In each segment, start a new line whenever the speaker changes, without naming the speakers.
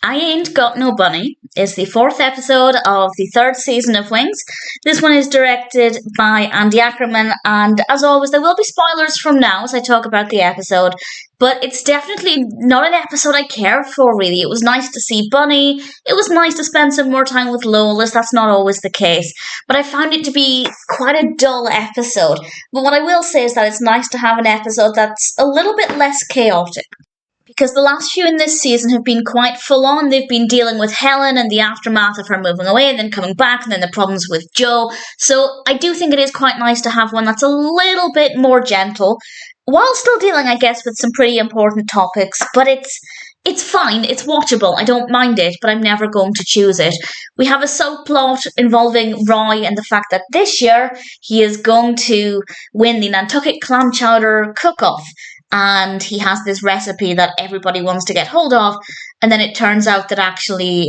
I Ain't Got No Bunny is the fourth episode of the third season of Wings. This one is directed by Andy Ackerman, and as always, there will be spoilers from now as I talk about the episode, but it's definitely not an episode I care for, really. It was nice to see Bunny, it was nice to spend some more time with Lowell, as that's not always the case, but I found it to be quite a dull episode. But what I will say is that it's nice to have an episode that's a little bit less chaotic. Because the last few in this season have been quite full on. They've been dealing with Helen and the aftermath of her moving away and then coming back and then the problems with Joe. So I do think it is quite nice to have one that's a little bit more gentle, while still dealing, I guess, with some pretty important topics. But it's fine, it's watchable, I don't mind it, but I'm never going to choose it. We have a subplot involving Roy and the fact that this year he is going to win the Nantucket Clam Chowder Cook-Off. And he has this recipe that everybody wants to get hold of, and then it turns out that actually,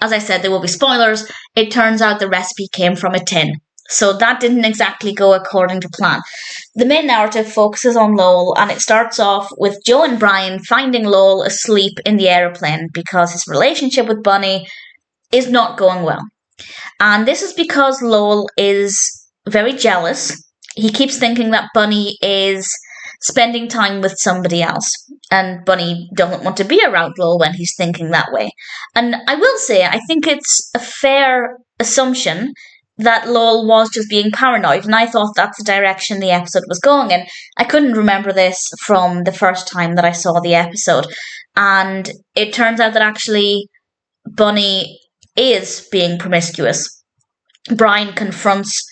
as I said, there will be spoilers, it turns out the recipe came from a tin. So that didn't exactly go according to plan. The main narrative focuses on Lowell, and it starts off with Joe and Brian finding Lowell asleep in the aeroplane because his relationship with Bunny is not going well. And this is because Lowell is very jealous. He keeps thinking that Bunny is spending time with somebody else, and Bunny doesn't want to be around Lowell when he's thinking that way. And I will say, I think it's a fair assumption that Lowell was just being paranoid, and I thought that's the direction the episode was going in. I couldn't remember this from the first time that I saw the episode, and it turns out that actually Bunny is being promiscuous. Brian confronts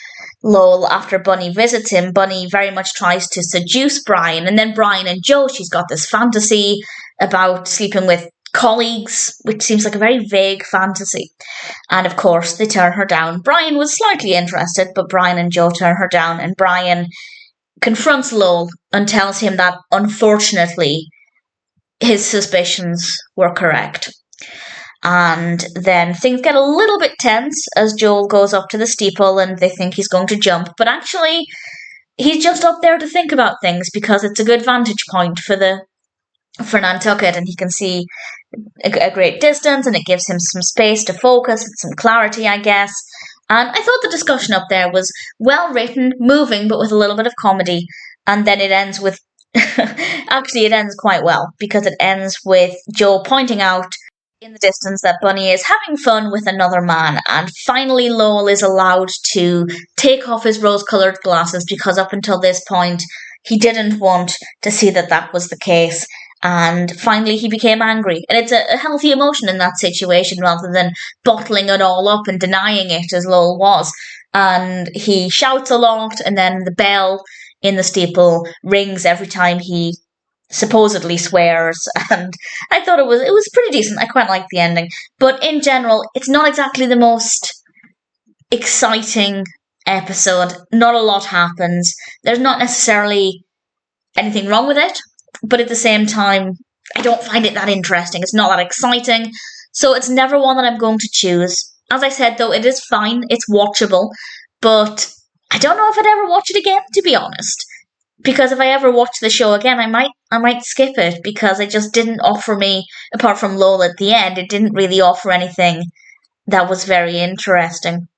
Lowell after Bunny visits him. Bunny very much tries to seduce Brian, and then Brian and Joe, she's got this fantasy about sleeping with colleagues, which seems like a very vague fantasy. And of course, they turn her down. Brian was slightly interested, but Brian and Joe turn her down, and Brian confronts Lowell and tells him that, unfortunately, his suspicions were correct. And then things get a little bit tense as Joel goes up to the steeple and they think he's going to jump. But actually, he's just up there to think about things because it's a good vantage point for Nantucket, and he can see a great distance, and it gives him some space to focus and some clarity, I guess. And I thought the discussion up there was well written, moving, but with a little bit of comedy. And then it ends with... actually, it ends quite well because it ends with Joe pointing out in the distance that Bunny is having fun with another man, and finally Lowell is allowed to take off his rose-coloured glasses because up until this point he didn't want to see that that was the case, and finally he became angry. And it's a healthy emotion in that situation rather than bottling it all up and denying it as Lowell was. And he shouts a lot, and then the bell in the steeple rings every time he supposedly swears, and I thought it was pretty decent. I quite liked the ending, but in general, it's not exactly the most exciting episode. Not a lot happens. There's not necessarily anything wrong with it, but at the same time, I don't find it that interesting. It's not that exciting, so it's never one that I'm going to choose. As I said, though, it is fine. It's watchable, but I don't know if I'd ever watch it again, to be honest. Because if I ever watch the show again, I might skip it because it just didn't offer me, apart from Lowell at the end, it didn't really offer anything that was very interesting.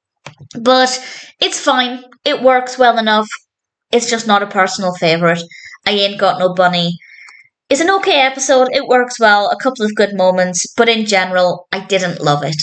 But it's fine. It works well enough. It's just not a personal favourite. I Ain't Got No Bunny. It's an okay episode. It works well. A couple of good moments. But in general, I didn't love it.